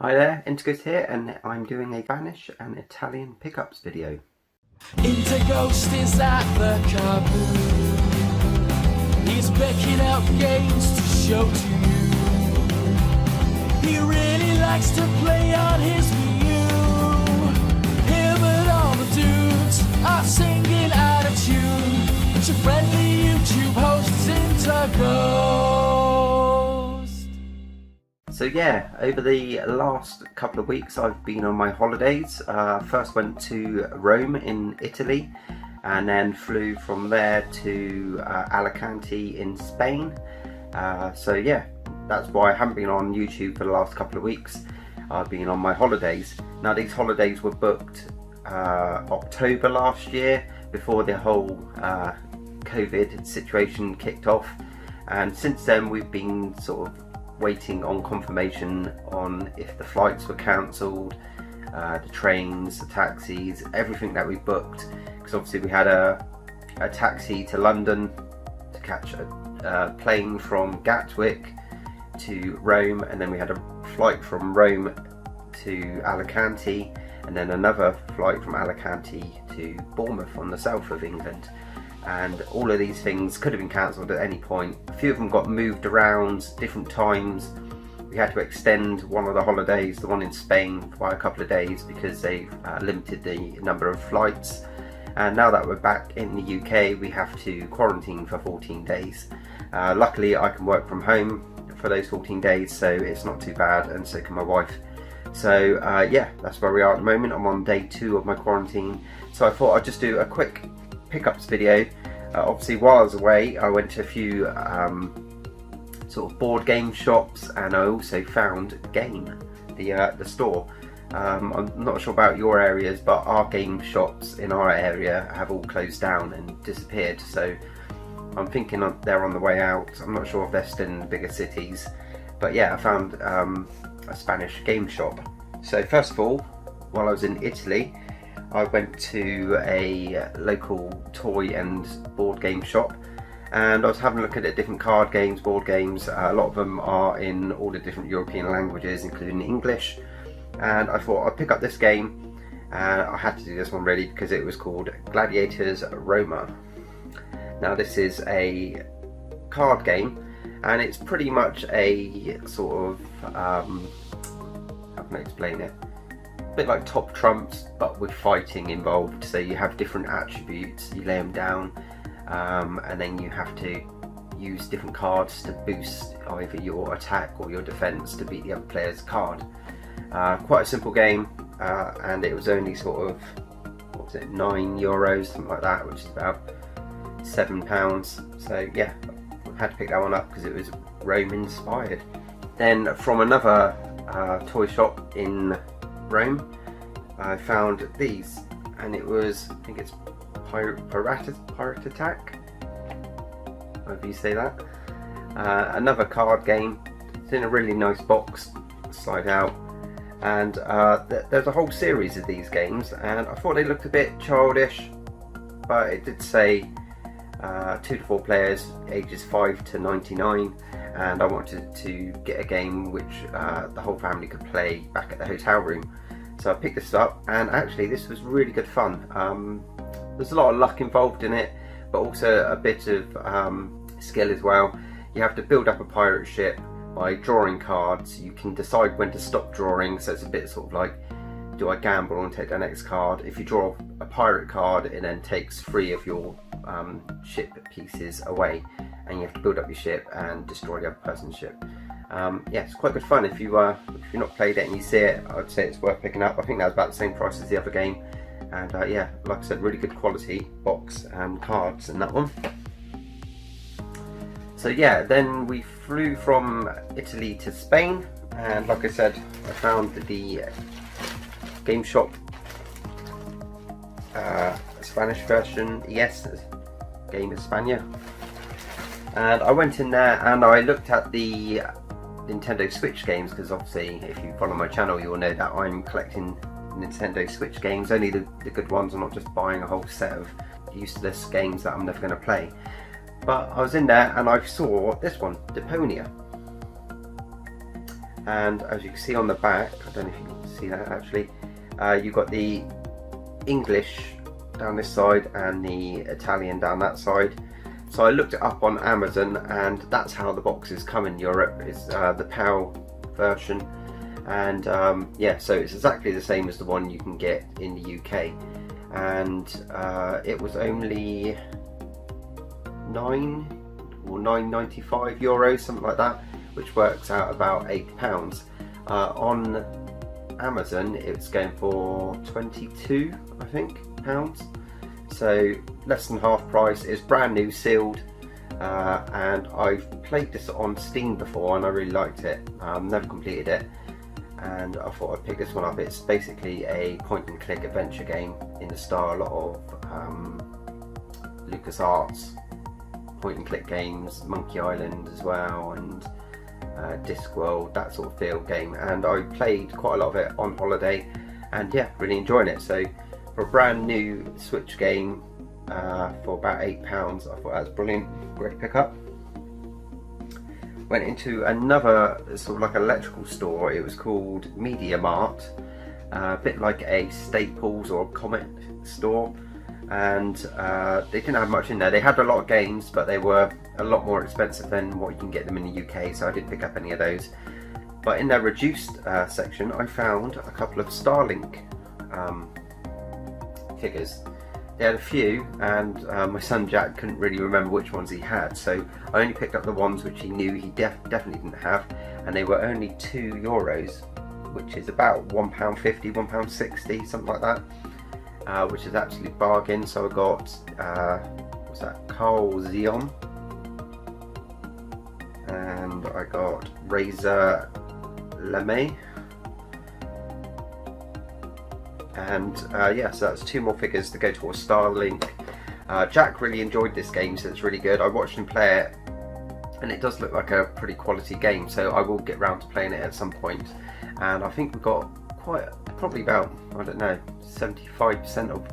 Hi there, interghost here, and I'm doing a Spanish and Italian pickups video. Interghost is at the kaboom. He's picking up games to show to you. He really likes to play on his Wii. Him and all the dudes are singing out of tune. It's your friendly YouTube host, Interghost. So yeah, over the last couple of weeks I've been on my holidays. First went to Rome in Italy, and then flew from there to Alicante in Spain. So yeah, that's why I haven't been on YouTube for the last couple of weeks. I've been on my holidays. Now these holidays were booked October last year, before the whole COVID situation kicked off, and since then we've been sort of waiting on confirmation on if the flights were cancelled, the trains, the taxis, everything that we booked, because obviously we had a taxi to London to catch a plane from Gatwick to Rome, and then we had a flight from Rome to Alicante, and then another flight from Alicante to Bournemouth on the south of England. And all of these things could have been cancelled at any point. A few of them got moved around different times. We had to extend one of the holidays, the one in Spain, by a couple of days because they've limited the number of flights. And now that we're back in the UK, we have to quarantine for 14 days. Luckily I can work from home for those 14 days, so it's not too bad, and so can my wife. So yeah, that's where we are at the moment. I'm on day 2 of my quarantine, so I thought I'd just do a quick pickups video. Obviously while I was away I went to a few sort of board game shops, and I also found Game, the store. I'm not sure about your areas, but our game shops in our area have all closed down and disappeared, so I'm thinking they're on the way out. I'm not sure if they're still in the bigger cities, but yeah, I found a Spanish game shop. So first of all, while I was in Italy, I went to a local toy and board game shop, and I was having a look at different card games, board games. A lot of them are in all the different European languages, including English, and I thought I'd pick up this game, and I had to do this one really because it was called Gladiators Roma. Now this is a card game, and it's pretty much a sort of, how can I explain it? A bit like Top Trumps, but with fighting involved. So you have different attributes, you lay them down, and then you have to use different cards to boost either your attack or your defense to beat the other player's card. Quite a simple game, and it was only sort of, what was it, €9, something like that, which is about £7. So yeah, I had to pick that one up because it was Rome inspired. Then from another toy shop in Rome, I found these, and it was, I think it's Pirate Attack, however you say that. Another card game. It's in a really nice box, slide out, and there's a whole series of these games, and I thought they looked a bit childish, but it did say 2 to 4 players, ages 5 to 99, and I wanted to get a game which the whole family could play back at the hotel room. So I picked this up, and actually this was really good fun. There's a lot of luck involved in it, but also a bit of skill as well. You have to build up a pirate ship by drawing cards. You can decide when to stop drawing, so it's a bit sort of like, do I gamble and take the next card? If you draw a pirate card, it then takes 3 of your ship pieces away, and you have to build up your ship and destroy the other person's ship. Yeah, it's quite good fun. If you've not played it and you see it, I'd say it's worth picking up. I think that was about the same price as the other game, and yeah, like I said, really good quality box and cards in that one. So yeah, then we flew from Italy to Spain, and like I said, I found the game shop, Spanish version, yes, Game España, and I went in there and I looked at the Nintendo Switch games, because obviously if you follow my channel you'll know that I'm collecting Nintendo Switch games, only the good ones. I'm not just buying a whole set of useless games that I'm never going to play. But I was in there and I saw this one, Deponia, and as you can see on the back, I don't know if you can see that actually, you've got the English down this side and the Italian down that side. So I looked it up on Amazon, and that's how the boxes come in Europe. It's the PAL version, and yeah, so it's exactly the same as the one you can get in the UK, and it was only €9.95, something like that, which works out about £8. On Amazon it's going for 22, I think, pounds, so less than half price. It's brand new, sealed, and I've played this on Steam before and I really liked it. Never completed it, and I thought I'd pick this one up. It's basically a point and click adventure game in the style of LucasArts point and click games, Monkey Island as well, and Discworld, that sort of feel game. And I played quite a lot of it on holiday, and yeah, really enjoying it. So for a brand new Switch game for about £8, I thought that was brilliant, great pickup. Went into another sort of like electrical store. It was called Media Mart, a bit like a Staples or a comic store, and they didn't have much in there. They had a lot of games, but they were a lot more expensive than what you can get them in the UK, so I didn't pick up any of those. But in their reduced section, I found a couple of Starlink figures. They had a few, and my son Jack couldn't really remember which ones he had, so I only picked up the ones which he knew he definitely didn't have, and they were only €2, which is about £1.50, £1.60, something like that, which is absolute bargain. So I got what's that, Carl Xeon, and I got Razor Lemay, and yeah, so that's two more figures to go towards Starlink. Jack really enjoyed this game, so it's really good. I watched him play it, and it does look like a pretty quality game, so I will get round to playing it at some point. And I think we've got probably about, I don't know, 75% of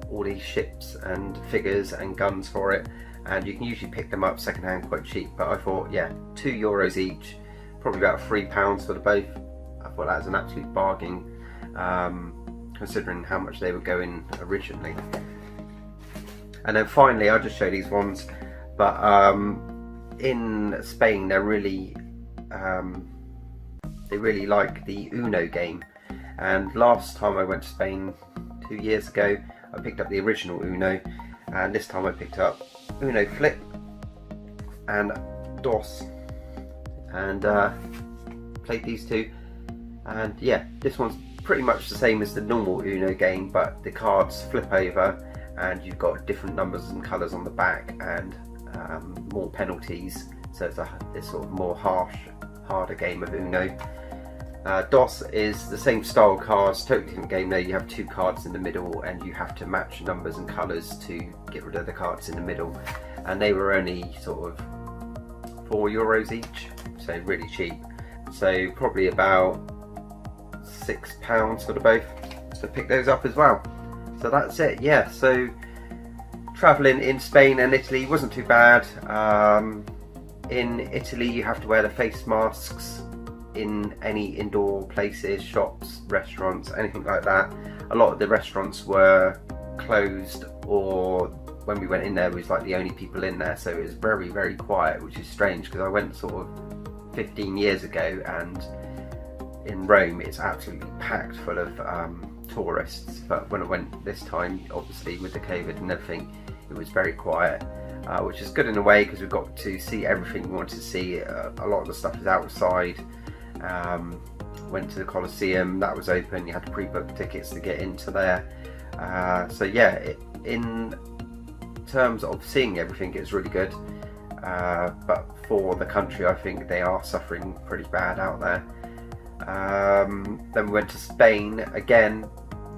all these ships and figures and guns for it, and you can usually pick them up secondhand quite cheap. But I thought, yeah, €2 each, probably about £3 for the both. I thought that was an absolute bargain, considering how much they were going originally. And then finally, I'll just show these ones, but in Spain they really like the Uno game, and last time I went to Spain 2 years ago, I picked up the original Uno, and this time I picked up Uno Flip and DOS, and played these two. And yeah, this one's pretty much the same as the normal Uno game, but the cards flip over and you've got different numbers and colours on the back, and more penalties, so it's sort of more harder game of Uno. DOS is the same style cards, totally different game though. You have two cards in the middle and you have to match numbers and colours to get rid of the cards in the middle, and they were only sort of €4 each, so really cheap. So probably about £6 for the both, so pick those up as well. So that's it, yeah. So travelling in Spain and Italy wasn't too bad. In Italy you have to wear the face masks in any indoor places, shops, restaurants, anything like that. A lot of the restaurants were closed, or when we went in there, we was like the only people in there, so it was very, very quiet, which is strange because I went sort of 15 years ago, and in Rome it's absolutely packed full of tourists, but when I went this time, obviously with the COVID and everything, it was very quiet, which is good in a way because we got to see everything we wanted to see. A lot of the stuff is outside. Went to the Colosseum, that was open, you had to pre-book tickets to get into there. So yeah, in terms of seeing everything, it's really good, but for the country I think they are suffering pretty bad out there. Then we went to Spain again.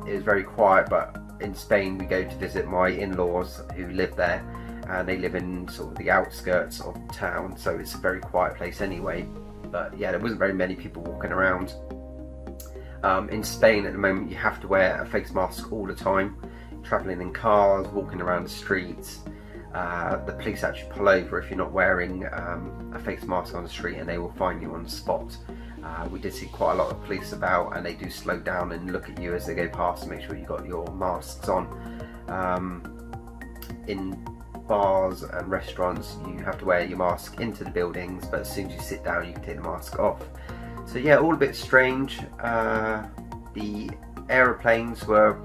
It was very quiet, but in Spain we go to visit my in-laws who live there, and they live in sort of the outskirts of town, so it's a very quiet place anyway. But yeah, there wasn't very many people walking around. In Spain at the moment you have to wear a face mask all the time, travelling in cars, walking around the streets. The police actually pull over if you're not wearing a face mask on the street, and they will fine you on the spot. We did see quite a lot of police about, and they do slow down and look at you as they go past to make sure you've got your masks on. In bars and restaurants you have to wear your mask into the buildings, but as soon as you sit down you can take the mask off. So yeah, all a bit strange. The aeroplanes were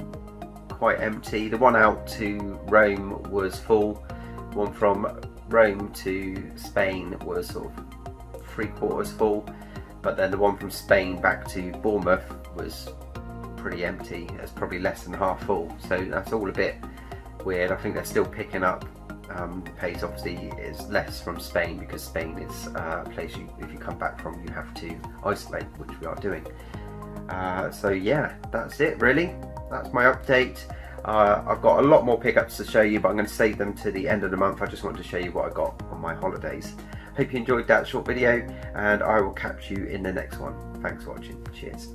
quite empty. The one out to Rome was full. The one from Rome to Spain was sort of 3/4 full, but then the one from Spain back to Bournemouth was pretty empty. It's probably less than half full, so that's all a bit weird. I think they're still picking up. The pace obviously is less from Spain, because Spain is a place if you come back from you have to isolate, which we are doing. So yeah, that's it really. That's my update. I've got a lot more pickups to show you, but I'm going to save them to the end of the month. I just wanted to show you what I got on my holidays. Hope you enjoyed that short video, and I will catch you in the next one. Thanks for watching. Cheers.